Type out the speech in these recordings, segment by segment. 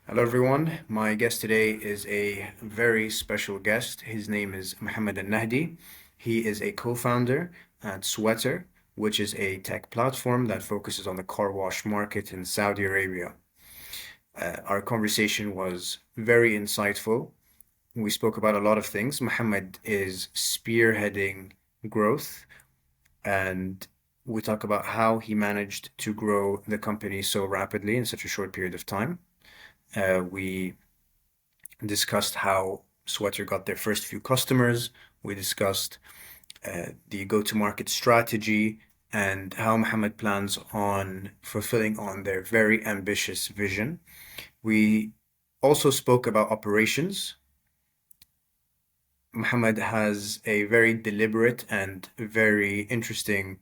Hello, everyone. My guest today is a very special guest. His name is Mohammed Alnahdi. He is a co-founder at Sweater, which is a tech platform that focuses on the car wash market in Saudi Arabia. Our conversation was very insightful. We spoke about a lot of things. Mohammed is spearheading growth, and we talk about how he managed to grow the company so rapidly in such a short period of time. We discussed how Sweater got their first few customers. We discussed the go-to-market strategy and how Mohammed plans on fulfilling on their very ambitious vision. We also spoke about operations. Mohammed has a very deliberate and very interesting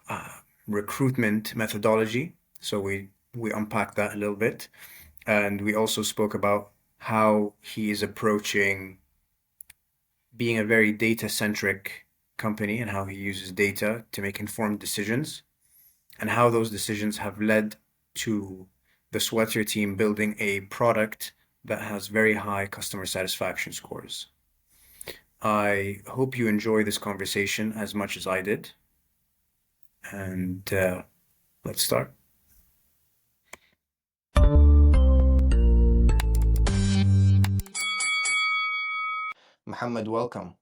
uh, recruitment methodology. So we unpacked that a little bit. And we also spoke about how he is approaching being a very data-centric company and how he uses data to make informed decisions and how those decisions have led to the Sweater team building a product that has very high customer satisfaction scores. I hope you enjoy this conversation as much as I did. And let's start. Muhammad, welcome.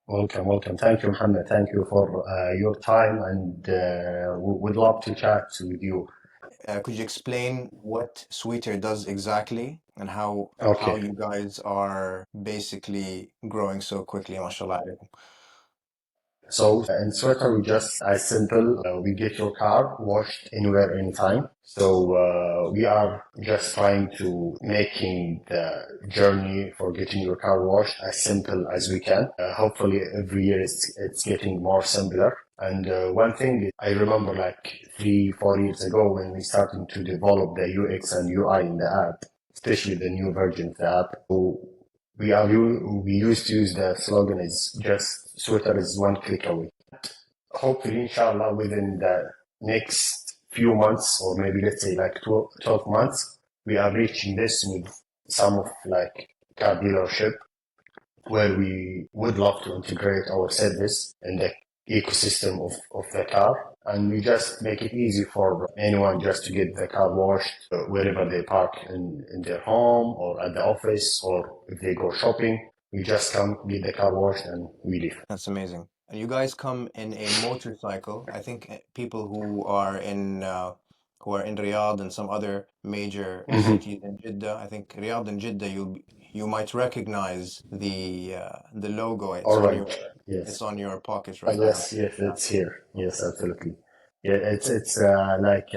Welcome, welcome. Thank you, Mohammed. Thank you for your time, and would love to chat with you. Could you explain what Sweeter does exactly and how Okay. you guys are basically growing so quickly, mashallah alaikum? So in Sweater, we just as simple. We get your car washed anywhere, anytime. So we are just trying to making the journey for getting your car washed as simple as we can. Hopefully, every year it's getting more simpler. And one thing I remember, like 3, 4 years ago, when we started to develop the UX and UI in the app, especially the new version of the app. So we used to use the slogan is just Twitter is one click away. Hopefully, inshallah, within the next few months, or maybe let's say like 12 months, we are reaching this with some of like car dealership where we would love to integrate our service in the ecosystem of the car. And we just make it easy for anyone just to get the car washed wherever they park in their home or at the office or if they go shopping. We just come, get the car washed, and we leave. That's amazing. And you guys come in a motorcycle. I think people who are in Riyadh and some other major Mhm. cities in Jeddah. I think Riyadh and Jeddah you might recognize the logo. All right. It's Yes. on your pocket right now. Yes, yes, Yeah. it's here. Yes, absolutely. Yeah, it's like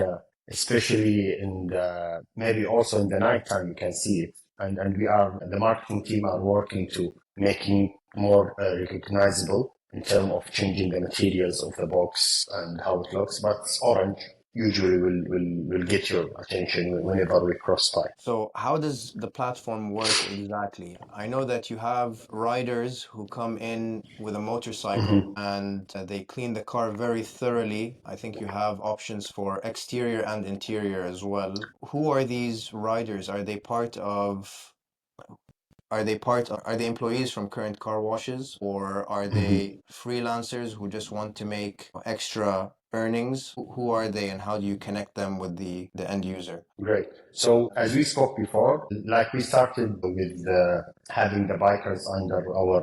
especially in the maybe also in the nighttime you can see it, and we are the marketing team are working to making more recognizable in terms of changing the materials of the box and how it looks. But orange usually will get your attention whenever we cross by. So how does the platform work exactly? I know that you have riders who come in with a motorcycle Mhm. and they clean the car very thoroughly. I think you have options for exterior and interior as well. Who are these riders? Are they employees from current car washes, or are Mhm. they freelancers who just want to make extra earnings? Who are they, and how do you connect them with the end user? Great. So as we spoke before, like we started with having the bikers under our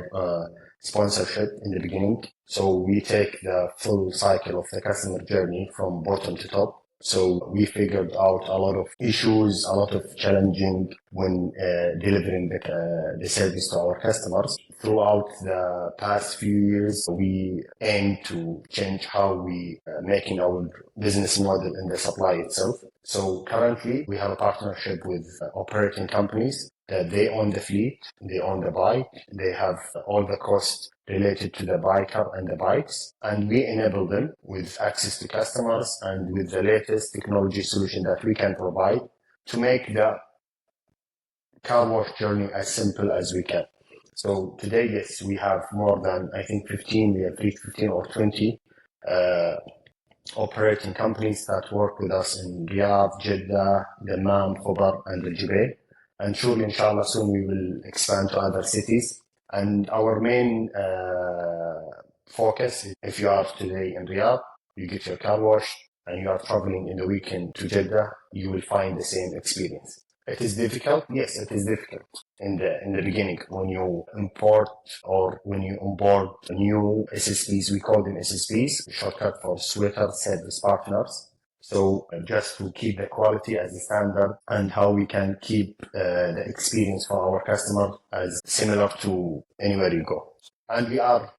sponsorship in the beginning. So we take the full cycle of the customer journey from bottom to top. So we figured out a lot of issues, a lot of challenging when delivering the service to our customers. Throughout the past few years, we aim to change how we making our business model in the supply itself. So currently, we have a partnership with operating companies that they own the fleet, they own the bike, they have all the costs related to the biker and the bikes, and we enable them with access to customers and with the latest technology solution that we can provide to make the car wash journey as simple as we can. So today, yes, we have more than, I think, 15, we have reached 15 or 20 uh, operating companies that work with us in Riyadh, Jeddah, Dammam, Khobar, and Al Jubail. And surely, inshallah, soon we will expand to other cities. And our main focus is if you are today in Riyadh, you get your car washed, and you are traveling in the weekend to Jeddah, you will find the same experience. It is difficult. Yes, it is difficult in the beginning when you import or when you onboard new SSPs. We call them SSPs, shortcut for Sweater Service Partners. So just to keep the quality as a standard and how we can keep the experience for our customer as similar to anywhere you go. And we are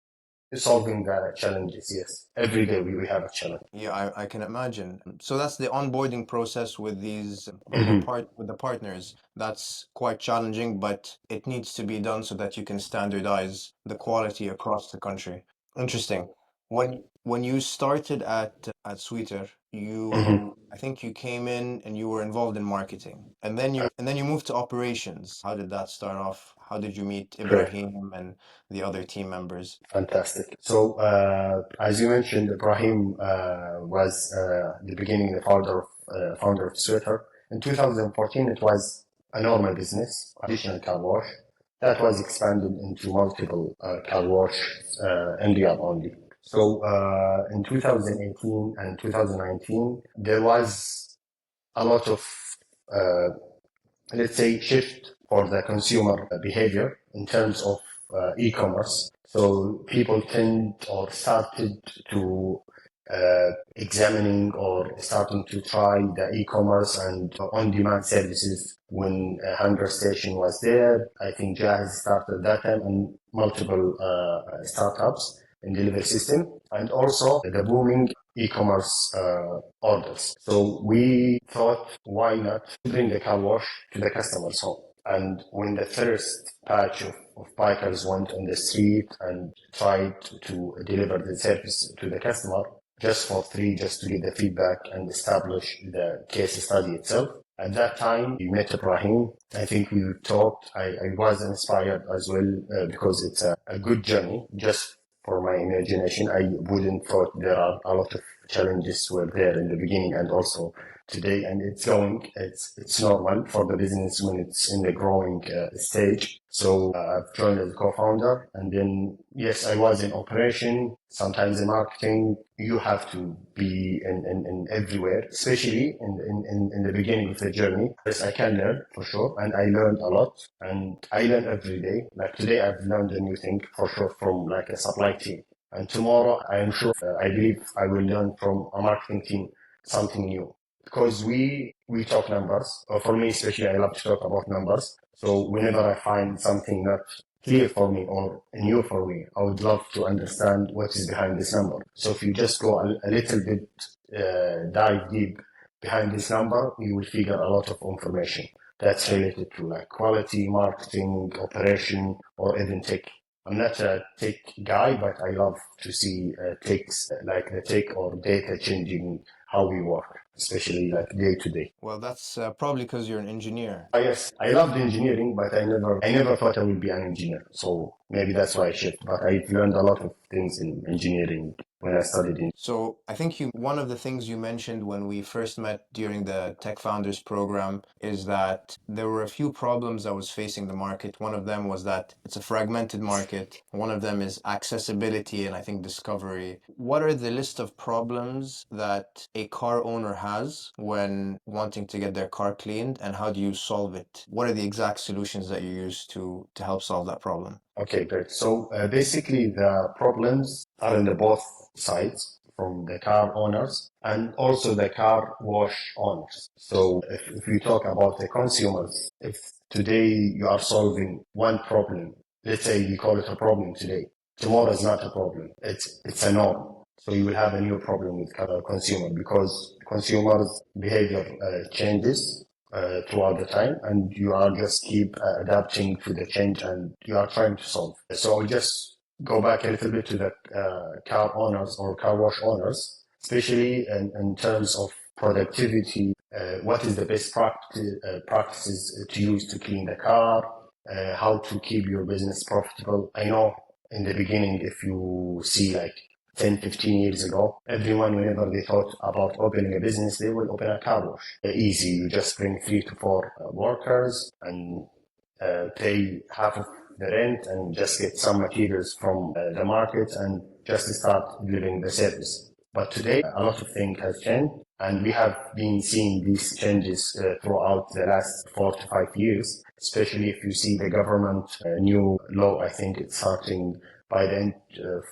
solving the challenges. Yes, every day we have a challenge. Yeah, I can imagine. So that's the onboarding process with these Mhm. with the partners. That's quite challenging, but it needs to be done so that you can standardize the quality across the country. Interesting. When you started at Sweeter, Mhm. I think you came in and you were involved in marketing. And then you moved to operations. How did that start off? How did you meet Correct. Ibrahim and the other team members? Fantastic. So, as you mentioned, Ibrahim was the beginning, the founder of Twitter. In 2014, it was a normal business, additional car wash, that was expanded into multiple car wash in Riyadh only. So, in 2018 and 2019, there was a lot of uh, let's say, shift for the consumer behavior in terms of e-commerce. So people tend or started to examining or starting to try the e-commerce and on-demand services when a hunger station was there. I think Jazz started that time and multiple startups in delivery system and also the booming e-commerce orders. So we thought, why not bring the car wash to the customer's home? And when the first batch of bikers went on the street and tried to deliver the service to the customer just for free, just to get the feedback and establish the case study itself. At that time, we met Ibrahim. I think we talked. I was inspired as well because it's a good journey. Just for my imagination, I wouldn't thought there are a lot of challenges were there in the beginning and also today, and it's normal for the business when it's in the growing stage. So I've joined as a co-founder, and then yes, I was in operation, sometimes in marketing. You have to be in everywhere, especially in the beginning of the journey. Yes, I can learn for sure, and I learned a lot, and I learn every day. Like today, I've learned a new thing for sure from like a supply team. And tomorrow, I am sure, I believe I will learn from a marketing team something new because we talk numbers. For me, especially, I love to talk about numbers. So whenever I find something not clear for me or new for me, I would love to understand what is behind this number. So if you just go a little bit dive deep behind this number, you will figure a lot of information that's related to like quality, marketing, operation, or even tech. I'm not a tech guy, but I love to see techs like the tech or data changing how we work, especially like day to day. Well, that's probably because you're an engineer. Yes, I loved engineering, but I never thought I would be an engineer. So maybe that's why I shift. But I've learned a lot of things in engineering when I studied in. So I think one of the things you mentioned when we first met during the Tech Founders program is that there were a few problems that was facing the market. One of them was that it's a fragmented market. One of them is accessibility and I think discovery. What are the list of problems that a car owner has when wanting to get their car cleaned, and how do you solve it? What are the exact solutions that you use to help solve that problem? Okay, great. So basically, the problems are in the both sides from the car owners and also the car wash owners. So if we talk about the consumers, if today you are solving one problem, let's say you call it a problem today, tomorrow is not a problem. It's a norm. So you will have a new problem with consumer because consumers' behavior changes throughout the time, and you are just keep adapting to the change, and you are trying to solve. So I'll just go back a little bit to the car owners or car wash owners, especially in terms of productivity. What is the best practices to use to clean the car? How to keep your business profitable? I know in the beginning, if you see like 10, 15 years ago, everyone, whenever they thought about opening a business, they will open a car wash. Easy, you just bring 3 to 4 workers and pay half of the rent and just get some materials from the market and just start delivering the service. But today, a lot of things have changed, and we have been seeing these changes throughout the last 4 to 5 years, especially if you see the government new law, I think it's starting by the end of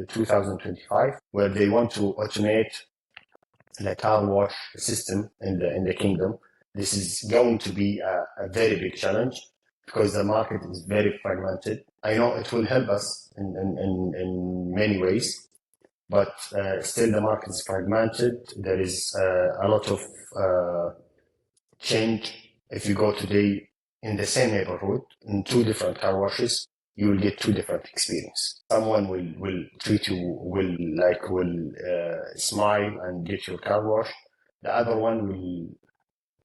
2025, where they want to automate the car wash system in the kingdom. This is going to be a very big challenge because the market is very fragmented. I know it will help us in many ways, but still the market is fragmented. There is a lot of change. If you go today in the same neighborhood in 2 different car washes, you will get 2 different experience. Someone will treat you, will smile and get your car wash. The other one will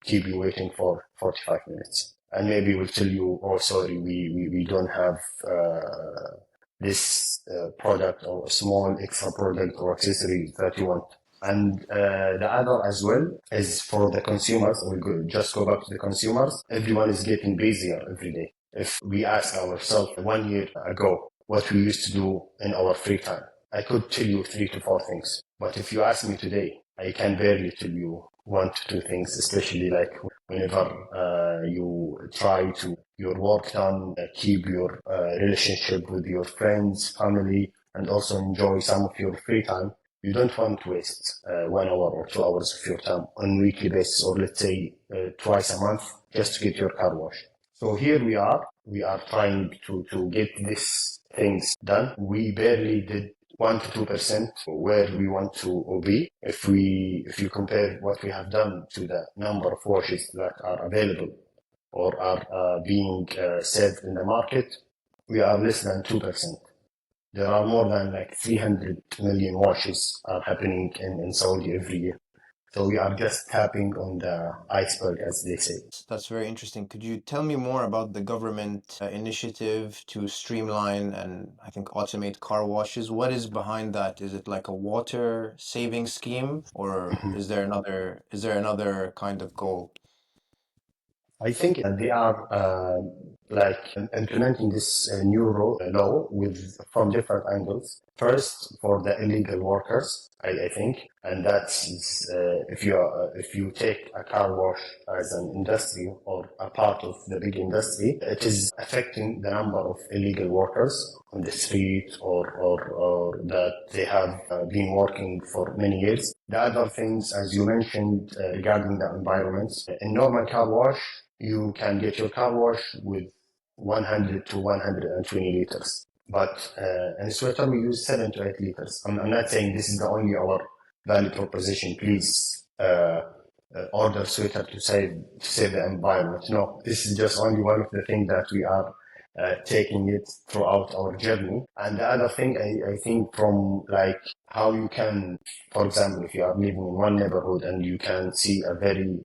keep you waiting for 45 minutes. And maybe will tell you, oh, sorry, we don't have this product or a small extra product or accessory that you want. And the other as well is for the consumers. We'll just go back to the consumers. Everyone is getting busier every day. If we ask ourselves 1 year ago what we used to do in our free time, I could tell you 3 to 4 things. But if you ask me today, I can barely tell you 1 to 2 things, especially like whenever you try to your work done, keep your relationship with your friends, family, and also enjoy some of your free time. You don't want to waste 1 hour or 2 hours of your time on a weekly basis, or let's say twice a month, just to get your car washed. So here we are trying to get these things done. We barely did 1 to 2% where we want to be. If you compare what we have done to the number of washes that are available or are being served in the market, we are less than 2%. There are more than like 300 million washes are happening in Saudi every year. So we are just tapping on the iceberg, as they say. That's very interesting. Could you tell me more about the government initiative to streamline and I think automate car washes? What is behind that? Is it like a water saving scheme, or is there another kind of goal? I think they are implementing this new law with from different angles. First, for the illegal workers, I think, and that's if you take a car wash as an industry or a part of the big industry, it is affecting the number of illegal workers on the street or that they have been working for many years. The other things, as you mentioned, regarding the environment, in normal car wash, you can get your car wash with 100 to 120 liters. But in Sweater, we use 7 to 8 liters. I'm not saying this is the only our value proposition. Please order Sweater to save the environment. No, this is just only one of the things that we are taking it throughout our journey. And the other thing, I think from like how you can, for example, if you are living in one neighborhood and you can see a very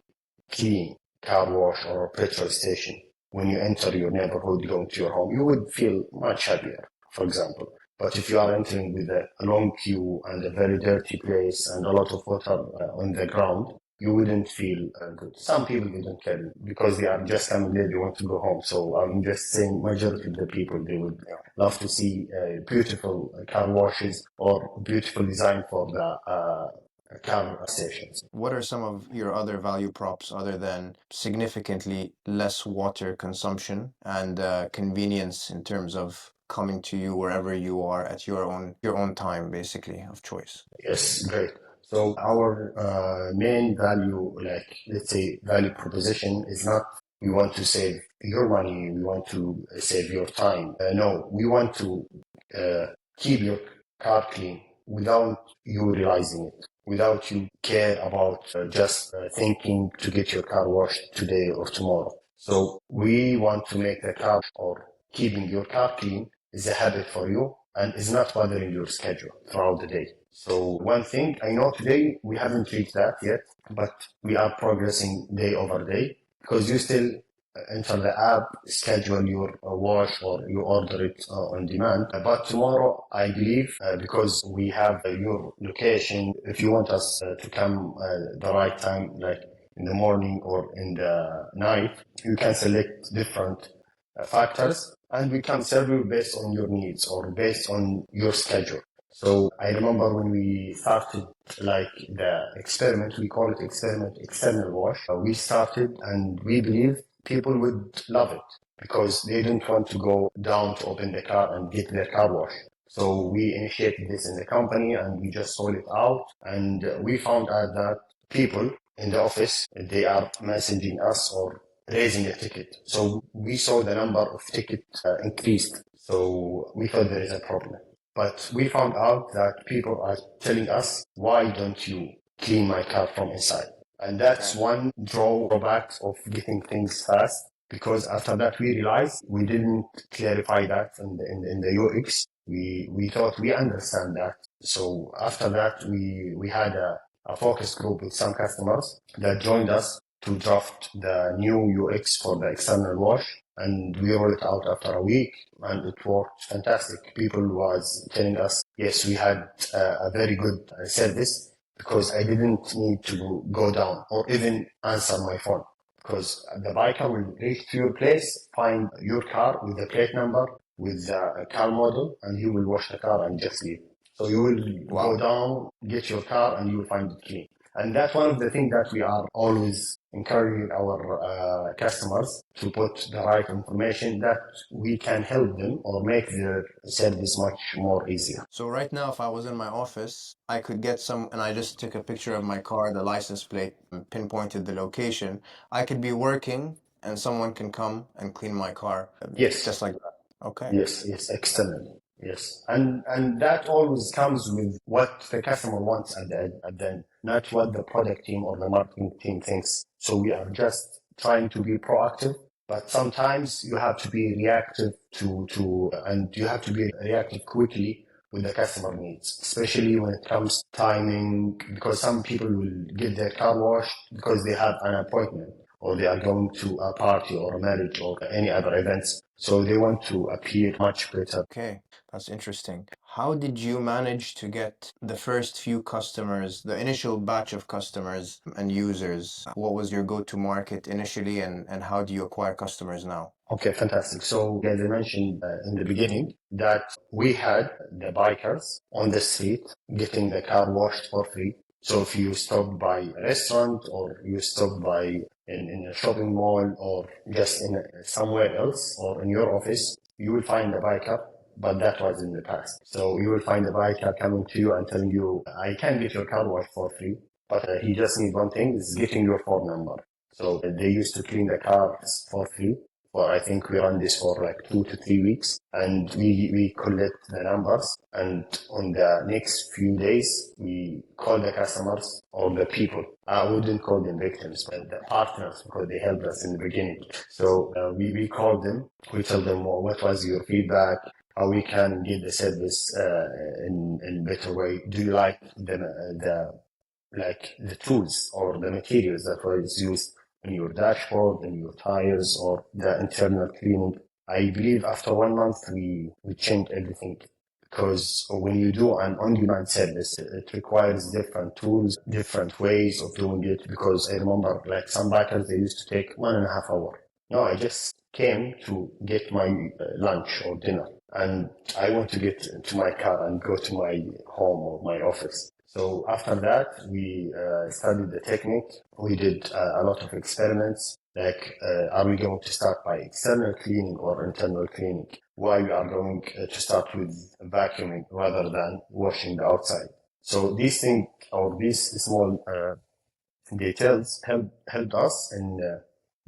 clean car wash or a petrol station, when you enter your neighborhood, going to your home, you would feel much happier, for example. But if you are entering with a long queue and a very dirty place and a lot of water on the ground, you wouldn't feel good. Some people wouldn't care because they are just coming there, they want to go home. So I'm just saying majority of the people, they would love to see beautiful car washes or beautiful design for the car stations. What are some of your other value props other than significantly less water consumption and convenience in terms of coming to you wherever you are at your own time, basically, of choice? Yes, great. So our main value, like let's say value proposition, is not we want to save your money, we want to save your time. No, we want to keep your car clean without you realizing it, without you care about just thinking to get your car washed today or tomorrow. So we want to make the car or keeping your car clean is a habit for you and is not bothering your schedule throughout the day. So one thing I know today, we haven't reached that yet, but we are progressing day over day because you still enter the app, schedule your wash, or you order it on demand. But tomorrow, I believe, because we have your location, if you want us to come the right time, like in the morning or in the night, you can select different factors, and we can serve you based on your needs or based on your schedule. So I remember when we started like the experiment, we call it experiment external wash. We started and we believe people would love it because they didn't want to go down to open the car and get their car washed. So we initiated this in the company and we just sold it out, and we found out that people in the office, they are messaging us or raising a ticket. So we saw the number of tickets increased. So we thought there is a problem. But we found out that people are telling us, why don't you clean my car from inside? And that's one drawback of getting things fast. Because after that, we realized we didn't clarify that in the UX. We thought we understand that. So after that, we had a focus group with some customers that joined us to draft the new UX for the external wash, and we rolled it out after a week, and it worked fantastic. People was telling us, yes, we had a very good service because I didn't need to go down or even answer my phone, because the biker will reach to your place, find your car with the plate number, with the car model, and he will wash the car and just leave. So you will go Wow. down, get your car, and you will find it clean. And that's one of the things that we are always encouraging our customers to put the right information that we can help them or make their service much more easier. So right now, if I was in my office, I could get some, and I just took a picture of my car, the license plate, and pinpointed the location. I could be working, and someone can come and clean my car, Yes. just like that. Okay. Yes, externally. Yes. And that always comes with what the customer wants at the end, not what the product team or the marketing team thinks. So we are just trying to be proactive, but sometimes you have to be reactive and you have to be reactive quickly with the customer needs, especially when it comes to timing, because some people will get their car washed because they have an appointment or they are going to a party or a marriage or any other events. So they want to appear much better. Okay, that's interesting. How did you manage to get the first few customers, the initial batch of customers and users? What was your go-to market initially, and how do you acquire customers now? Okay, fantastic. So, as I mentioned in the beginning, that we had the bikers on the street getting the car washed for free. So, if you stop by a restaurant or you stop by in a shopping mall or just in somewhere else or in your office, you will find a biker. But that was in the past. So you will find a biker coming to you and telling you, I can get your car washed for free, but he just needs one thing, is getting your phone number. So they used to clean the cars for free. Well, I think we run this for like 2 to 3 weeks, and we collect the numbers, and on the next few days we call the customers or the people. I wouldn't call them victims, but the partners, because they helped us in the beginning. So we call them, we tell them, well, what was your feedback, how we can get the service in better way. Do you like the tools or the materials that was used in your dashboard, in your tires, or the internal cleaning? I believe after 1 month, we changed everything, because when you do an on-demand service, it requires different tools, different ways of doing it, because I remember like some bikers, they used to take 1.5 hours. No, I just came to get my lunch or dinner, and I want to get to my car and go to my home or my office. So after that, we studied the technique. We did a lot of experiments, like are we going to start by external cleaning or internal cleaning? Why we are going to start with vacuuming rather than washing the outside? So these things or these small details helped us in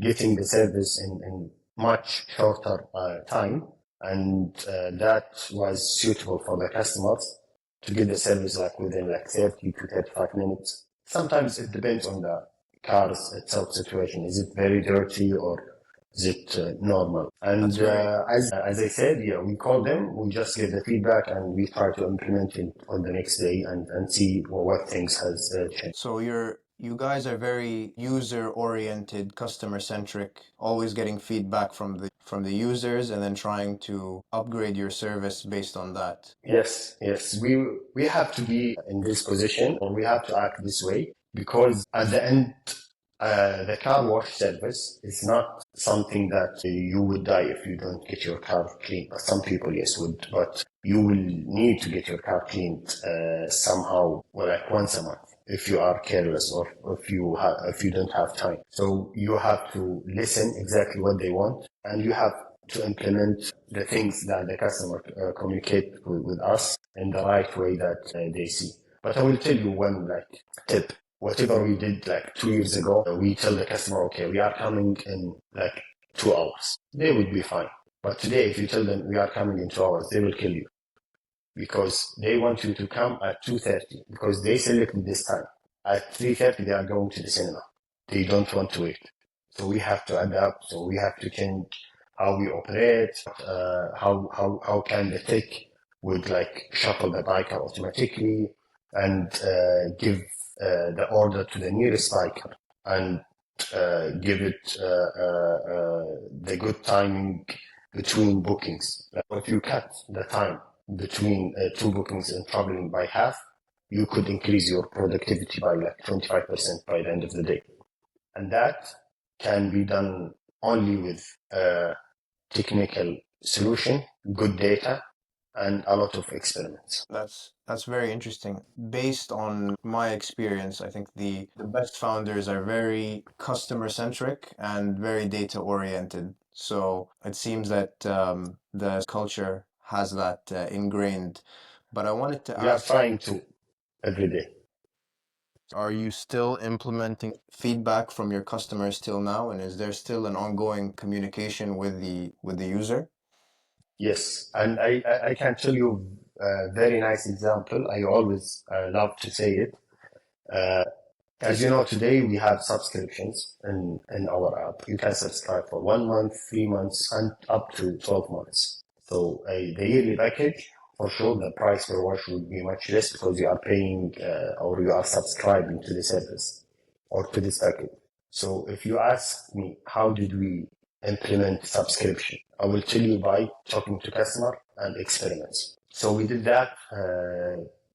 getting the service in much shorter time, and that was suitable for the customers to get the service like within like 30 to 35 minutes. Sometimes it depends on the car's itself situation. Is it very dirty or is it normal? And That's very as I said, yeah, we call them, we just get the feedback and we try to implement it on the next day and see what things has changed. So You guys are very user-oriented, customer-centric, always getting feedback from the users and then trying to upgrade your service based on that. Yes, yes. We have to be in this position, or we have to act this way, because at the end, the car wash service is not something that you would die if you don't get your car cleaned. Some people, yes, would, but you will need to get your car cleaned somehow, well, like once a month, if you are careless or if you don't have time. So you have to listen exactly what they want, and you have to implement the things that the customer communicate with us in the right way that they see. But I will tell you one like tip. Whatever we did like 2 years ago, we tell the customer, okay, we are coming in like 2 hours. They would be fine. But today, if you tell them we are coming in 2 hours, they will kill you because they want you to come at 2:30 because they selected this time. At 3:30, they are going to the cinema. They don't want to wait. So we have to adapt. So we have to change how we operate. How can the tech would like shuffle the biker automatically and give the order to the nearest biker and give it the good timing between bookings. If you cut the time between two bookings and traveling by half, you could increase your productivity by like 25% by the end of the day. And that can be done only with a technical solution, good data, and a lot of experiments. That's very interesting. Based on my experience, I think the best founders are very customer centric and very data oriented. So it seems that the culture has that ingrained. But I wanted to We are ask, trying to every day. are you still implementing feedback from your customers till now? And is there still an ongoing communication with the user? Yes, and I can tell you a very nice example. I always love to say it. As you know, today we have subscriptions in our app. You can subscribe for 1 month, 3 months, and up to 12 months. So the yearly package, for sure, the price per wash would be much less because you are paying or you are subscribing to the service or to this package. So if you ask me, how did we implement subscription? I will tell you by talking to customer and experiments. So we did that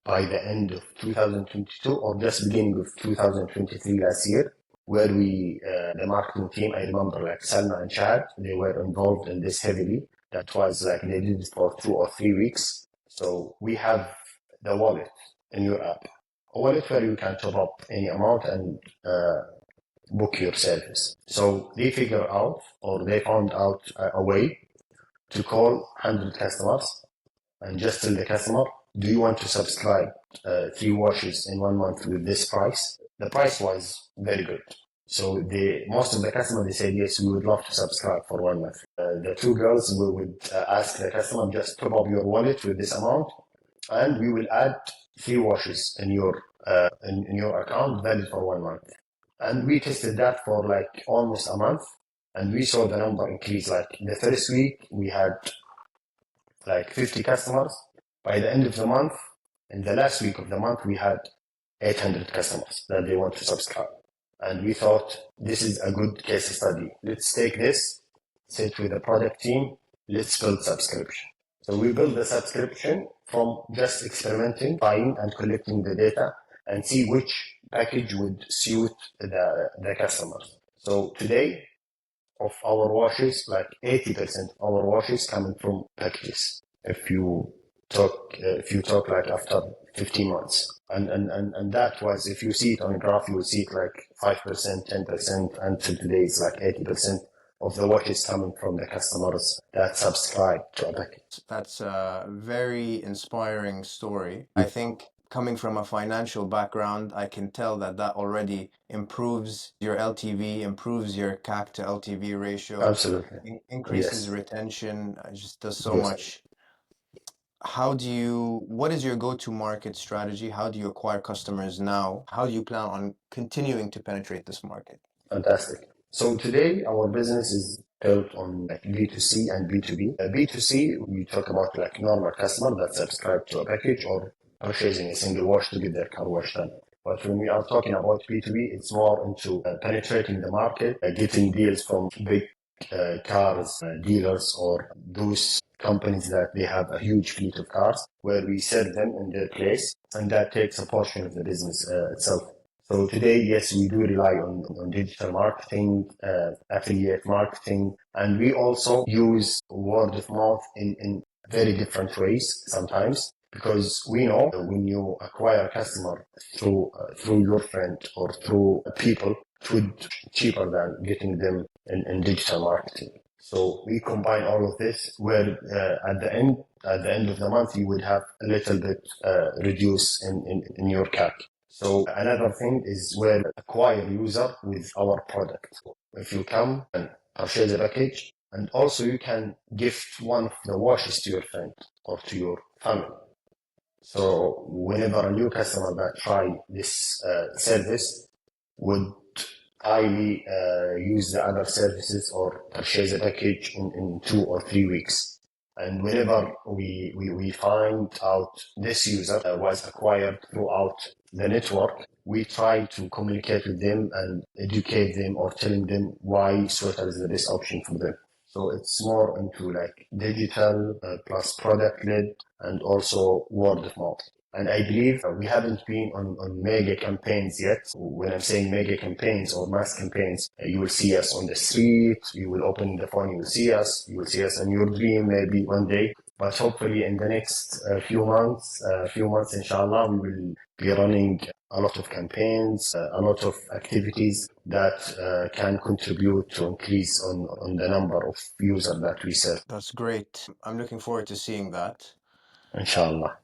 by the end of 2022 or just beginning of 2023 last year, where the marketing team, I remember like Salma and Chad, they were involved in this heavily. That was like they did it for 2 or 3 weeks. So we have the wallet in your app, a wallet where you can top up any amount and book your service. So they figure out or they found out a way to call 100 customers and just tell the customer, do you want to subscribe 3 washes in 1 month with this price? The price was very good. So most of the customers, they said, yes, we would love to subscribe for 1 month. The two girls would ask the customer, just top up your wallet with this amount, and we will add 3 washes in your account valid for 1 month. And we tested that for like almost a month, and we saw the number increase. Like the first week, we had like 50 customers. By the end of the month, in the last week of the month, we had 800 customers that they want to subscribe. And we thought this is a good case study. Let's take this, sit with the product team, let's build subscription. So we built the subscription from just experimenting, buying and collecting the data and see which package would suit the customers. So today, of our washes, like 80% of our washes coming from packages. If you talk like after 15 months, and that was, if you see it on a graph, you will see it like 5%, 10%, until today it's like 80% of the washes coming from the customers that subscribe to a package. That's a very inspiring story. I think coming from a financial background, I can tell that that already improves your LTV, improves your CAC to LTV ratio, Absolutely. increases Yes. retention, just does so Yes. much. What is your go-to market strategy? How do you acquire customers now? How do you plan on continuing to penetrate this market? Fantastic. So today our business is built on like B2C and B2B. B2C, we talk about like normal customer that subscribe to a package or purchasing a single wash to get their car wash done. But when we are talking about B2B, it's more into penetrating the market, getting deals from big cars dealers or those companies that they have a huge fleet of cars where we sell them in their place, and that takes a portion of the business itself. So today, yes, we do rely on digital marketing, affiliate marketing, and we also use word of mouth in very different ways sometimes, because we know that when you acquire a customer through your friend or through people, it would be cheaper than getting them in digital marketing. So we combine all of this where at the end of the month, you would have a little bit reduce in your CAC. So another thing is where acquire user with our product. If you come and purchase a package, and also you can gift one of the washes to your friend or to your family. So whenever a new customer that try this service would highly use the other services or purchase a package in 2 or 3 weeks. And whenever we find out this user was acquired throughout the network, we try to communicate with them and educate them or telling them why Sweater is the best option for them. So it's more into like digital plus product led and also word of mouth. And I believe we haven't been on mega campaigns yet. When I'm saying mega campaigns or mass campaigns, you will see us on the street, you will open the phone, you will see us in your dream maybe one day. But hopefully in the next few months, inshallah, we will be running a lot of campaigns, a lot of activities that can contribute to increase on the number of users that we serve. That's great. I'm looking forward to seeing that. Inshallah.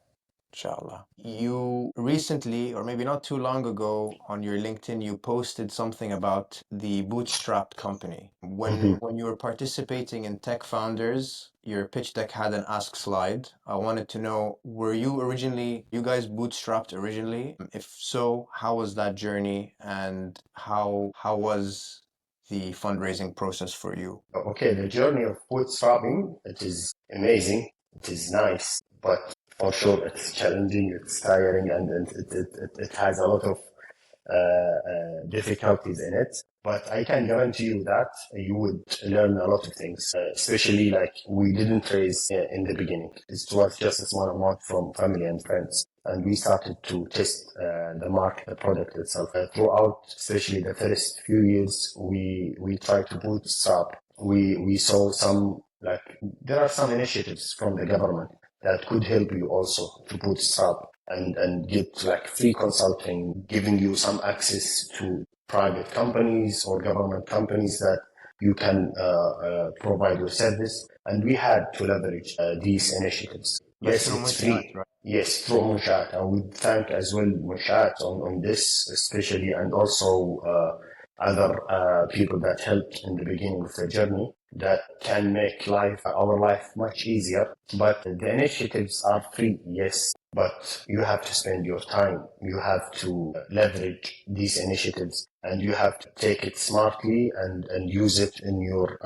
Inshallah. You recently, or maybe not too long ago, on your LinkedIn, you posted something about the Bootstrap company. Mhm. When you were participating in Tech Founders, your pitch deck had an ask slide. I wanted to know, you guys bootstrapped originally? If so, how was that journey and how was the fundraising process for you? Okay, the journey of bootstrapping, it is amazing, it is nice, but for sure it's challenging, it's tiring, and it has a lot of difficulties in it. But I can guarantee you that you would learn a lot of things, especially like we didn't raise in the beginning. It was just a small amount from family and friends. And we started to test the market, the product itself. Throughout, especially the first few years, we tried to bootstrap. We saw some, like, there are some initiatives from the government that could help you also to bootstrap and get like free consulting, giving you some access to private companies or government companies that you can provide your service. And we had to leverage these initiatives. That's Yes, through it's Mushat, free. right? Yes, through Mushat. I would thank as well Mushat on this, especially, and also other people that helped in the beginning of the journey that can make our life much easier. But the initiatives are free, yes, but you have to spend your time. You have to leverage these initiatives and you have to take it smartly and use it in your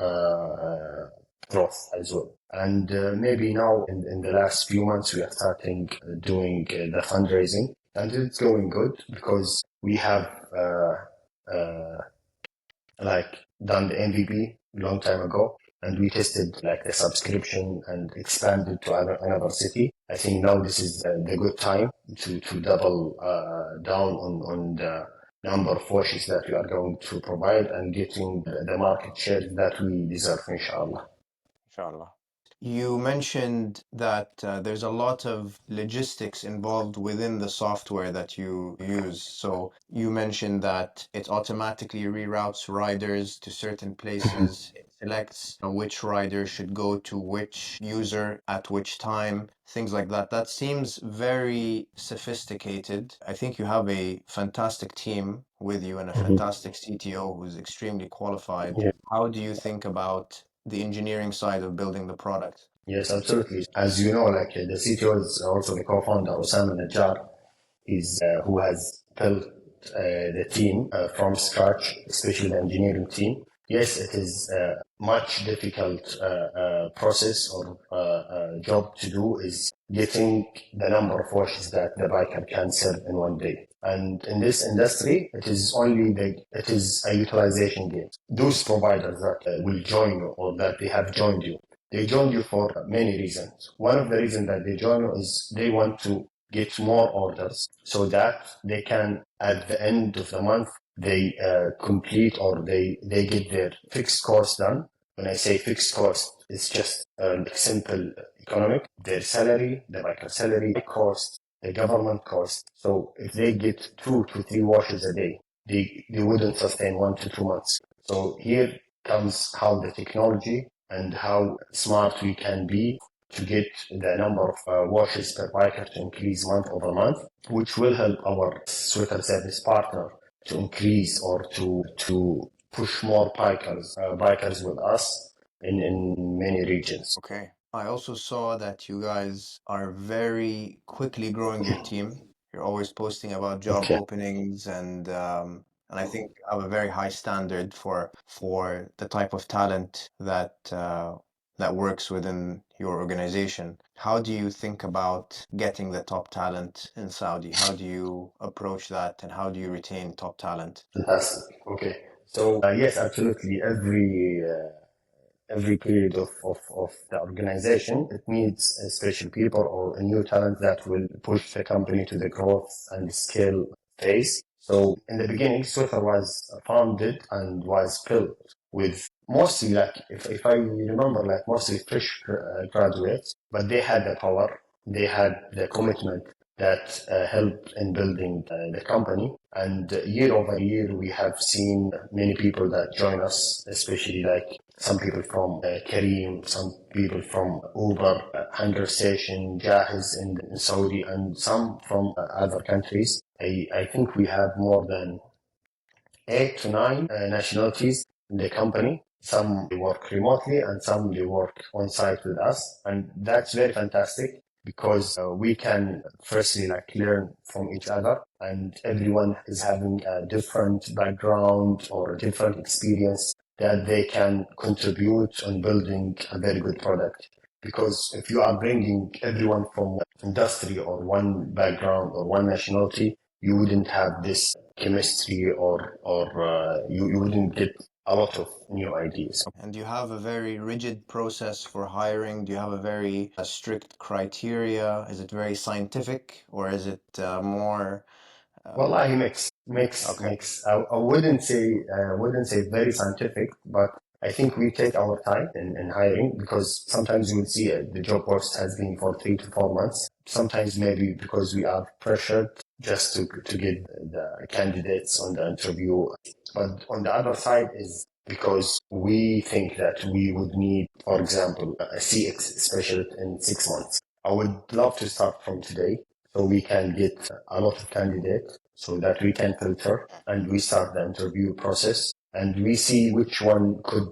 growth as well. And maybe now in the last few months, we are starting doing the fundraising, and it's going good because we have like done the MVP long time ago, and we tested like the subscription and expanded to another city. I think now this is the good time to double down on the number of washes that we are going to provide and getting the market share that we deserve, inshallah. Inshallah. You mentioned that there's a lot of logistics involved within the software that you use. So you mentioned that it automatically reroutes riders to certain places. It selects which rider should go to which user at which time, things like that. That seems very sophisticated. I think you have a fantastic team with you and a fantastic CTO who's extremely qualified. Yeah. How do you think about the engineering side of building the product? Yes, absolutely. As you know, like the CTO is also the co-founder, Osama Najjar, is who has built the team from scratch, especially the engineering team. Yes, it is a much difficult process or job to do is getting the number of washes that the biker can serve in one day. And in this industry, it is a utilization game. Those providers that will join you or that they have joined you, they joined you for many reasons. One of the reasons that they join you is they want to get more orders so that they can, at the end of the month, they complete or they get their fixed cost done. When I say fixed cost, it's just simple economic, their salary, the biker salary cost, the government cost. So if they get 2 to 3 washes a day, they wouldn't sustain 1 to 2 months. So here comes how the technology and how smart we can be to get the number of washes per biker to increase month over month, which will help our sweater service partner to increase or to push more bikers with us in many regions. Okay. I also saw that you guys are very quickly growing your team. You're always posting about job Okay. openings and I think you have a very high standard for the type of talent that works within your organization. How do you think about getting the top talent in Saudi? How do you approach that and how do you retain top talent? Fantastic. Okay. So yes, absolutely. Every period of the organization, it needs special people or a new talent that will push the company to the growth and scale phase. So in the beginning, Swiffer was founded and was built with mostly like, if I remember, like mostly fresh graduates, but they had the power, they had the commitment that helped in building the company. And year over year, we have seen many people that join us, especially like some people from Careem, some people from Uber, Hunger Station, Jahiz in Saudi, and some from other countries. I think we have more than 8 to 9 nationalities in the company. Some they work remotely and some they work on site with us. And that's very fantastic because we can firstly like learn from each other and everyone is having a different background or a different experience that they can contribute on building a very good product. Because if you are bringing everyone from industry or one background or one nationality, you wouldn't have this chemistry or you wouldn't get a lot of new ideas. And do you have a very rigid process for hiring? Do you have a very strict criteria? Is it very scientific or is it more Wallahi, okay? I wouldn't say very scientific, but I think we take our time in hiring because sometimes you will see the job post has been for 3 to 4 months. Sometimes maybe because we are pressured just to get the candidates on the interview. But on the other side is because we think that we would need, for example, a CX specialist in 6 months. I would love to start from today so we can get a lot of candidates so that we can filter and we start the interview process and we see which one could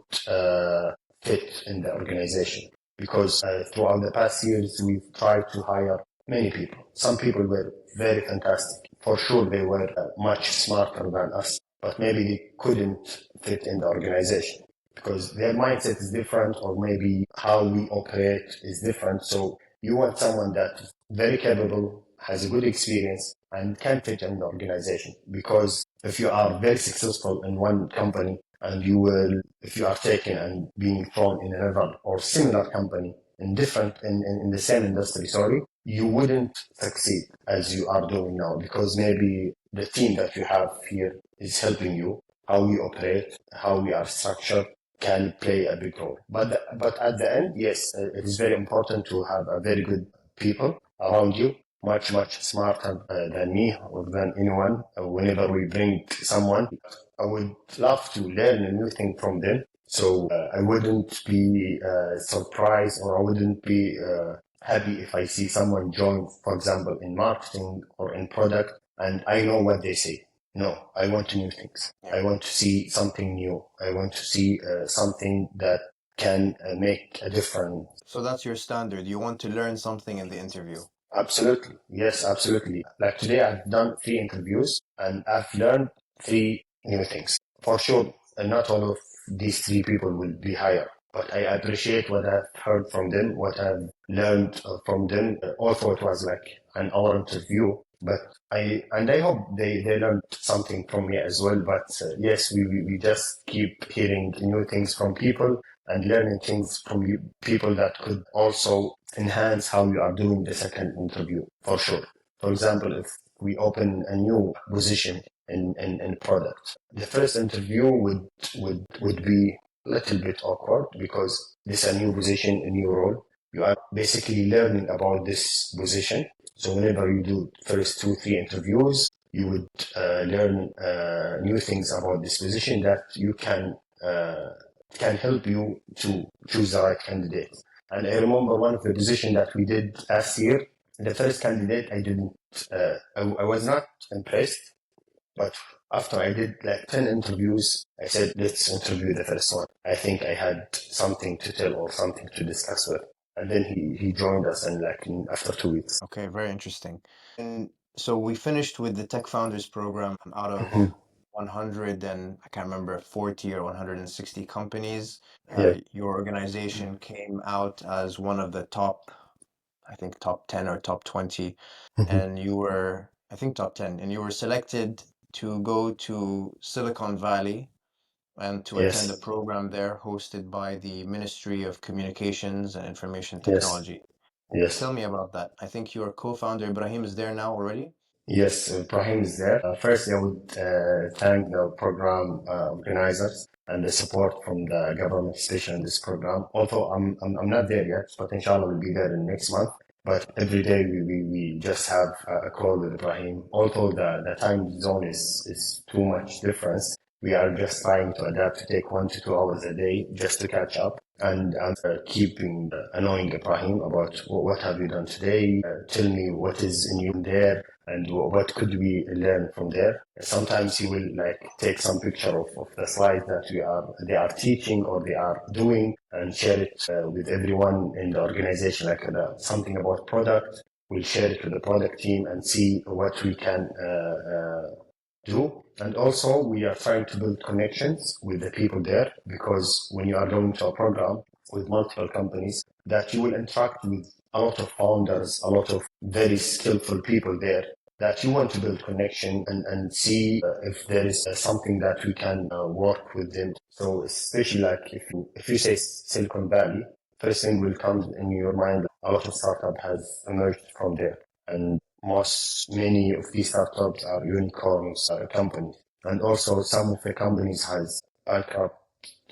fit in the organization. Because throughout the past years, we've tried to hire many people. Some people were very fantastic. For sure, they were much smarter than us, but maybe they couldn't fit in the organization because their mindset is different or maybe how we operate is different. So you want someone that is very capable, has a good experience, and can fit in the organization. Because if you are very successful in one company and if you are taken and being thrown in another or similar company in the same industry, sorry, you wouldn't succeed as you are doing now because maybe the team that you have here is helping you, how we operate, how we are structured can play a big role. But at the end, yes, it is very important to have a very good people around you, much smarter than me or than anyone. Whenever we bring someone, I would love to learn a new thing from them. So I wouldn't be surprised or I wouldn't be happy if I see someone join, for example, in marketing or in product, and I know what they say. No, I want new things. I want to see something new. I want to see something that can make a difference. So that's your standard. You want to learn something in the interview. Absolutely. Yes, absolutely. Like today, I've done 3 interviews and I've learned 3 new things. For sure, and not all of these 3 people will be hired, but I appreciate what I've heard from them, what I've learned from them. Also, it was like an hour interview. But I hope they learned something from me as well. But yes, we just keep hearing new things from people and learning things from people that could also enhance how you are doing the second interview for sure. For example, if we open a new position in product, the first interview would be a little bit awkward because this is a new position, a new role. You are basically learning about this position. So whenever you do first 2, 3 interviews, you would learn new things about this position that you can help you to choose the right candidate. And I remember one of the positions that we did last year. The first candidate, I didn't, I was not impressed, but after I did like 10 interviews, I said, let's interview the first one. I think I had something to tell or something to discuss with. And then he joined us and after 2 weeks. Okay, very interesting. And so we finished with the Tech Founders Program out of Mhm. 100 and I can't remember 40 or 160 companies. Yeah. Your organization came out as one of the top, I think top 10 or top 20, Mhm. and you were, I think top 10, and you were selected to go to Silicon Valley and to attend a Yes. program there hosted by the Ministry of Communications and Information Yes. Technology. Tell Yes. me about that. I think your co-founder Ibrahim is there now already. Yes, Ibrahim is there. First, I would thank the program organizers and the support from the government, especially in this program. Although I'm not there yet, but inshallah we'll be there in next month. But every day we just have a call with Ibrahim. Although the time zone is too much difference, we are just trying to adapt to take 1 to 2 hours a day just to catch up and keeping annoying Ibrahim about what have you done today? Tell me what is new there and what could we learn from there. Sometimes he will like take some picture of the slide that they are teaching or they are doing and share it with everyone in the organization, like something about product. We'll share it with the product team and see what we can do. And also, we are trying to build connections with the people there because when you are going to a program with multiple companies, that you will interact with a lot of founders, a lot of very skillful people there that you want to build connection and see if there is something that we can work with them. So especially like if you say Silicon Valley, first thing will come in your mind, a lot of startup has emerged from there. And many of these startups are unicorns companies. And also some of the companies has bankrupt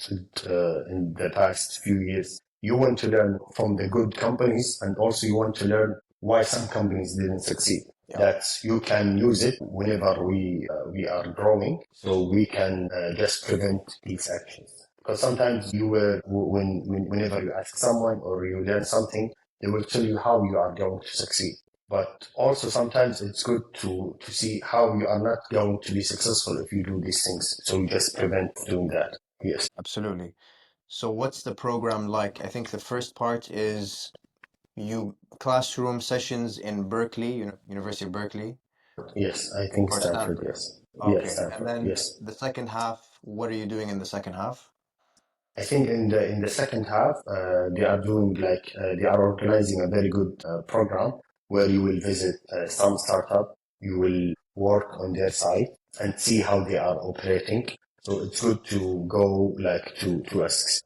in the past few years. You want to learn from the good companies and also you want to learn why some companies didn't succeed. Yeah. That you can use it whenever we are growing, so we can just prevent these actions. Because sometimes whenever you ask someone or you learn something, they will tell you how you are going to succeed. But also sometimes it's good to see how you are not going to be successful if you do these things. So you just prevent doing that. Yes. Absolutely. So what's the program like? I think the first part is you classroom sessions in Berkeley, University of Berkeley Yes, I think or Stanford, Stanford. yes. Yes, Okay. And Stanford, then yes. the second half, what are you doing in the second half? I think in the second half, they are doing they are organizing a very good program where you will visit some startup, you will work on their site and see how they are operating. So it's good to go like to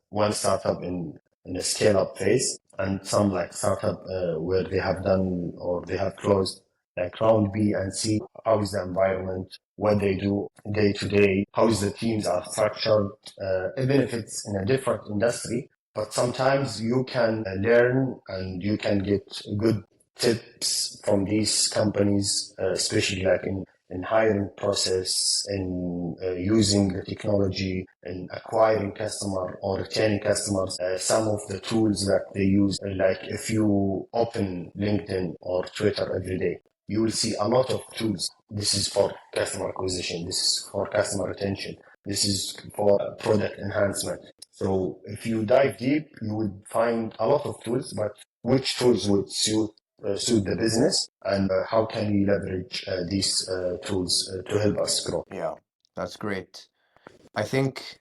one startup in a scale up phase and some like startup where they have done or they have closed like round B and see how is the environment, what they do day to day, how is the teams are structured, even if it's in a different industry. But sometimes you can learn and you can get good tips from these companies, especially like in hiring process, in using the technology, in acquiring customer or retaining customers. Some of the tools that they use, like if you open LinkedIn or Twitter every day, you will see a lot of tools. This is for customer acquisition. This is for customer retention. This is for product enhancement. So if you dive deep, you would find a lot of tools, but which tools would suit the business and how can we leverage these tools to help us grow? Yeah, that's great. I think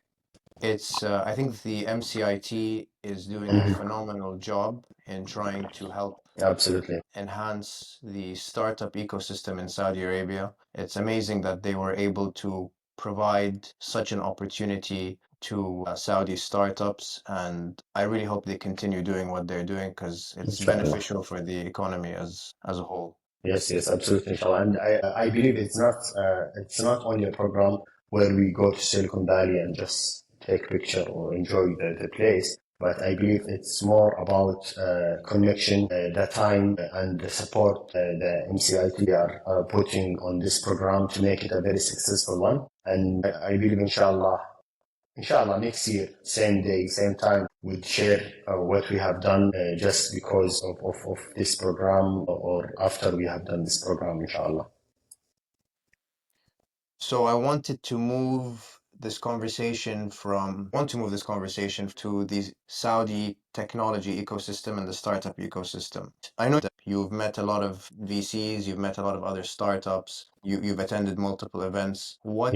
I think the MCIT is doing a Mhm. phenomenal job in trying to help Absolutely. enhance the startup ecosystem in Saudi Arabia. It's amazing that they were able to provide such an opportunity to Saudi startups, and I really hope they continue doing what they're doing because it's Inshallah. beneficial for the economy as a whole. Yes, yes, absolutely, inshallah. And I believe it's not only a program where we go to Silicon Valley and just take picture or enjoy the place, but I believe it's more about connection, the time and the support the MCIT are putting on this program to make it a very successful one. And I believe, inshallah, next year, same day, same time, we'll share what we have done just because of this program or after we have done this program, inshallah. So I wanted to move this conversation to the Saudi technology ecosystem and the startup ecosystem. I know that you've met a lot of VCs, you've met a lot of other startups, you've attended multiple events. Yes. What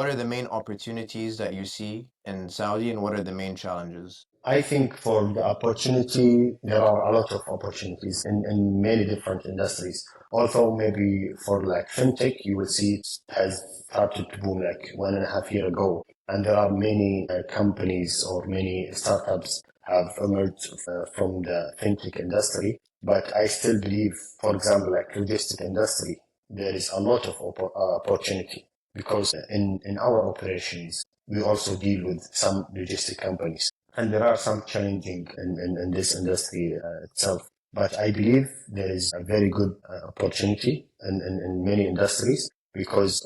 are the main opportunities that you see in Saudi and what are the main challenges? I think for the opportunity, there are a lot of opportunities in many different industries. Although maybe for like fintech, you will see it has started to boom like 1.5 years ago. And there are many companies or many startups have emerged from the fintech industry. But I still believe, for example, like logistic industry, there is a lot of opportunity because in our operations, we also deal with some logistic companies. And there are some challenging in this industry itself. But I believe there is a very good opportunity in many industries because,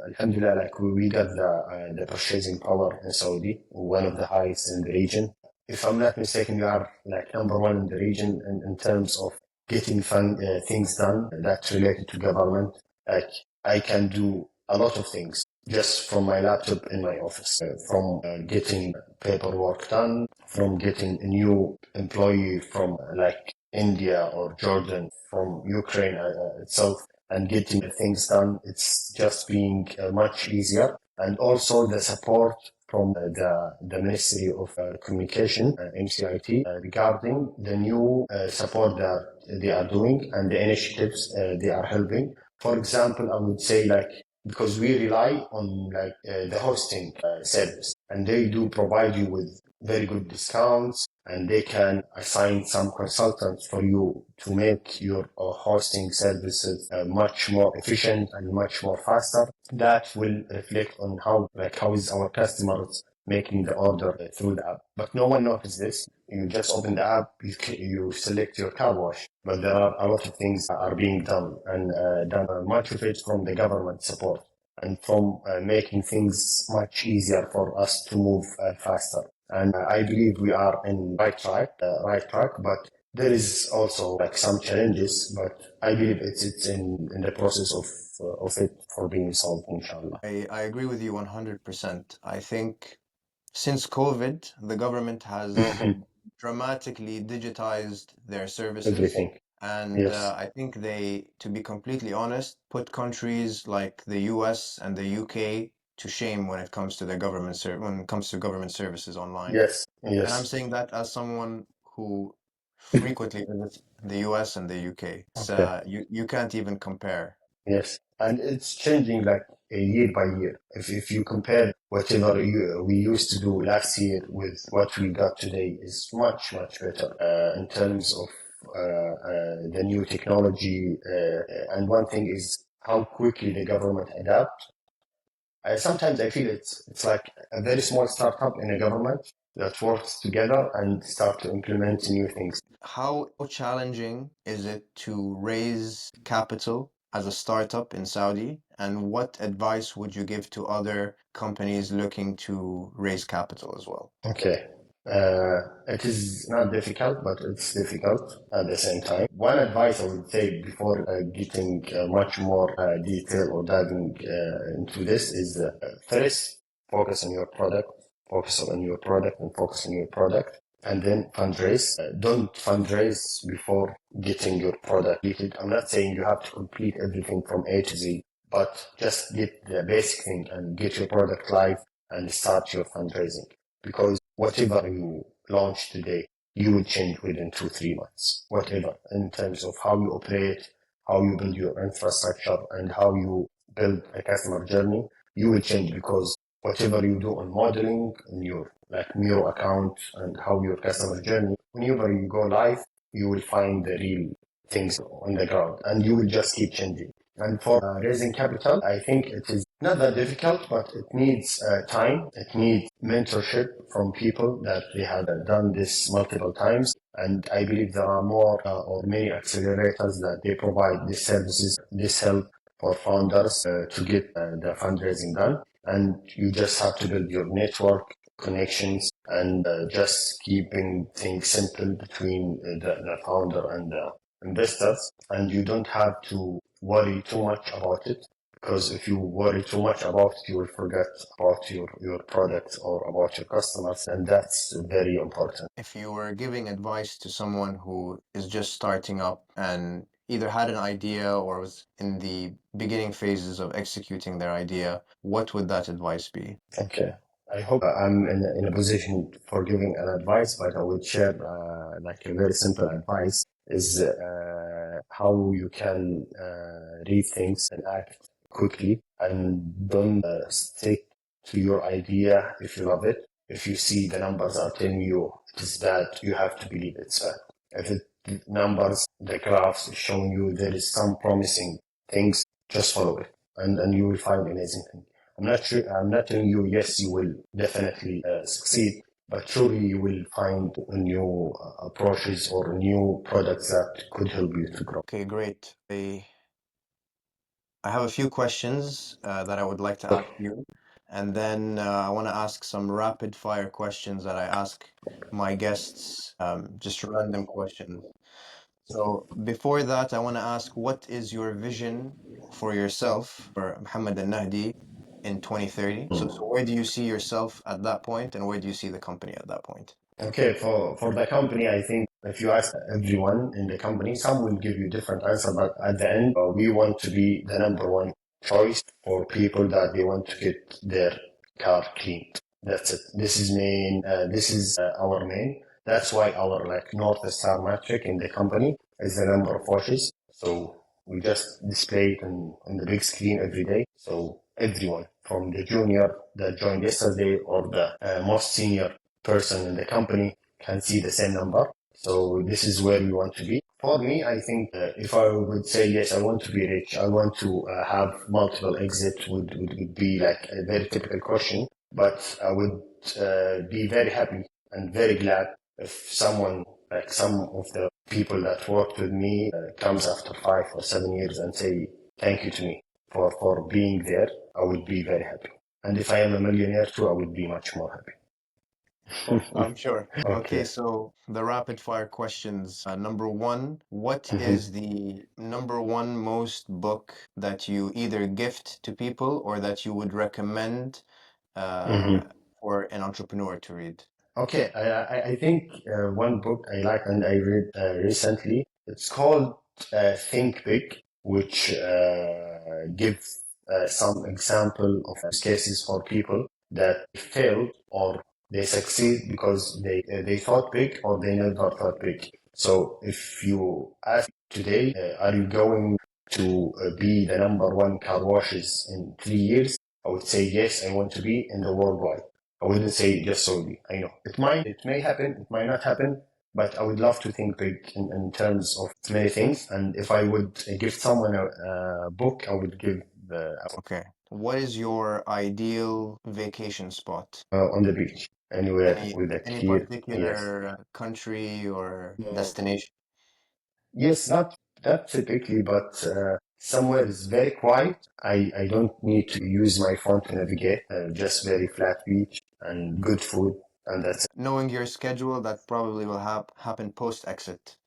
alhamdulillah, like we got the purchasing power in Saudi, one of the highest in the region. If I'm not mistaken, we are like number one in the region in terms of getting things done that's related to government. Like I can do a lot of things just from my laptop in my office, from getting paperwork done, from getting a new employee from like India or Jordan, from Ukraine itself, and getting things done. It's just being much easier. And also the support from the Ministry of Communication, MCIT, regarding the new support that they are doing and the initiatives they are helping. For example, I would say like because we rely on like the hosting service, and they do provide you with very good discounts, and they can assign some consultants for you to make your hosting services much more efficient and much more faster. That will reflect on how is our customers making the order through the app. But no one notices this. You just open the app, you select your car wash, but there are a lot of things that are being done, and done much of it from the government support and from making things much easier for us to move faster. And I believe we are in right track, but there is also like some challenges, but I believe it's in the process of it for being solved, inshallah. I agree with you 100%. I think since COVID, the government has Mhm. dramatically digitized their services. Everything. And Yes. I think they, to be completely honest, put countries like the US and the UK to shame when it comes to when it comes to government services online. Yes. And I'm Yes. saying that as someone who frequently visits the US and the UK. Okay. You can't even compare. Yes, and it's changing like year by year. If you compare whatever we used to do last year with what we got today, is much better in terms of the new technology. And one thing is how quickly the government adapt. Sometimes I feel it's like a very small startup in a government that works together and start to implement new things. How challenging is it to raise capital as a startup in Saudi? And what advice would you give to other companies looking to raise capital as well? Okay. It is not difficult, but it's difficult at the same time. One advice I would say before getting much more detail or diving into this is first, focus on your product, focus on your product, and focus on your product, and then fundraise. Don't fundraise before getting your product completed. I'm not saying you have to complete everything from A to Z, but just get the basic thing and get your product live and start your fundraising. Because whatever you launch today, you will change within 2, 3 months, whatever, in terms of how you operate, how you build your infrastructure, and how you build a customer journey. You will change because whatever you do on modeling, in your like Miro account, and how your customer journey, whenever you go live, you will find the real things on the ground, and you will just keep changing. And for raising capital, I think it is not that difficult, but it needs time. It needs mentorship from people that they have done this multiple times. And I believe there are more or many accelerators that they provide these services, this help for founders to get the fundraising done. And you just have to build your network, connections, and just keeping things simple between the founder and the investors. And you don't have to worry too much about it, because if you worry too much about it, you will forget about your product or about your customers, and that's very important. If you were giving advice to someone who is just starting up and either had an idea or was in the beginning phases of executing their idea, what would that advice be? Okay. I hope I'm in a position for giving an advice, but I would share like a very simple advice is how you can read things and act quickly, and don't stick to your idea if you love it. If you see the numbers are telling you it is bad, you have to believe it's bad. If the numbers, the graphs is showing you there is some promising things, just follow it, and you will find amazing things. I'm not sure. I'm not telling you yes, you will definitely succeed, but surely you will find new approaches or new products that could help you to grow. Okay, great. I have a few questions that I would like to ask you, and then I want to ask some rapid fire questions that I ask my guests, just random questions. So before that, I want to ask, what is your vision for yourself, for Mohammed Al-Nahdi in 2030? So where do you see yourself at that point, and where do you see the company at that point? Okay, for the company, I think if you ask everyone in the company, some will give you different answer, but at the end, we want to be the number one choice for people that they want to get their car cleaned. That's it. This is main. This is our main. That's why our like North Star metric in the company is the number of washes. So we just display it on the big screen every day. So everyone from the junior that joined yesterday or the most senior person in the company can see the same number. So this is where we want to be. For me, I think if I would say yes, I want to be rich, I want to have multiple exits would be like a very typical question, but I would be very happy and very glad if someone, like some of the people that worked with me, comes after 5 or 7 years and say thank you to me for being there. I would be very happy. And if I am a millionaire too, I would be much more happy. I'm sure. Okay, Okay. so the rapid fire questions. Number one, what Mhm. is the number one most book that you either gift to people or that you would recommend uh, Mhm. for an entrepreneur to read? Okay, I think one book I like and I read recently, it's called Think Big, which gives some example of use cases for people that failed or they succeed because they thought big or they never thought big. So if you ask today, are you going to be the number one car washes in 3 years? I would say yes, I want to be in the worldwide. I wouldn't say just Saudi. I know it may happen, it might not happen, but I would love to think big in terms of many things. And if I would give someone a book, I would give Okay. What is your ideal vacation spot? on the beach, anywhere Any with a any clear yes. particular country or No. destination? Yes, not typically, but somewhere is very quiet. I don't need to use my phone to navigate. Just very flat beach and good food, and that's Knowing your schedule, that probably will happen post exit.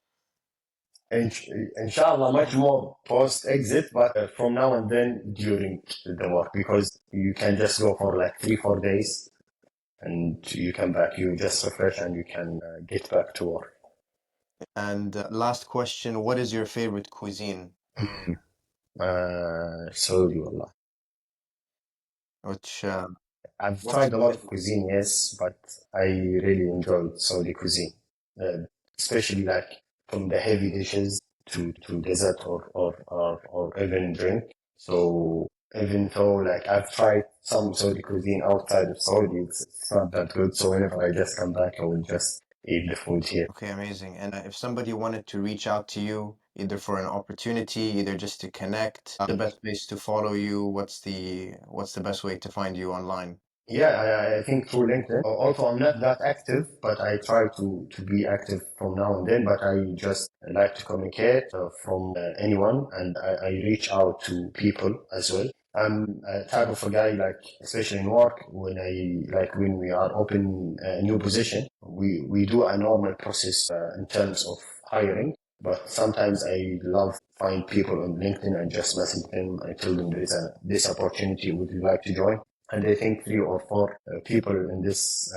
inshallah much more post exit, but from now and then during the work, because you can just go for like 3 4 days and you come back, you just refresh and you can get back to work. And last question, what is your favorite cuisine? Saudi wallah. Which I've what's tried a lot of cuisine, yes, but I really enjoyed Saudi cuisine. especially like from the heavy dishes to dessert or even drink. So even though like I've tried some Saudi cuisine outside of Saudi, it's not that good. So whenever I just come back, I will just eat the food here. Okay, amazing. And if somebody wanted to reach out to you, either for an opportunity, either just to connect, the best place to follow you, what's the best way to find you online? Yeah, I think through LinkedIn. Also, I'm not that active, but I try to be active from now and then. But I just like to communicate from anyone, and I reach out to people as well. I'm a type of a guy like, especially in work, when we are open a new position, we do a normal process in terms of hiring. But sometimes I love find people on LinkedIn and just message them. I tell them there is this opportunity. Would you like to join? And I think 3 or 4 people in this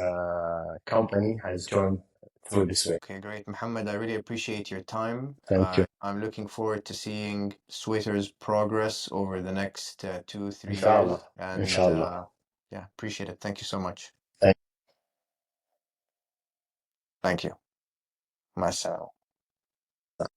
company has joined through this way. Okay, great. Mohammed, I really appreciate your time. Thank you. I'm looking forward to seeing Switter's progress over the next 2, 3 years. Inshallah. And Inshallah. yeah, appreciate it. Thank you so much. Thank Thank you. Myself.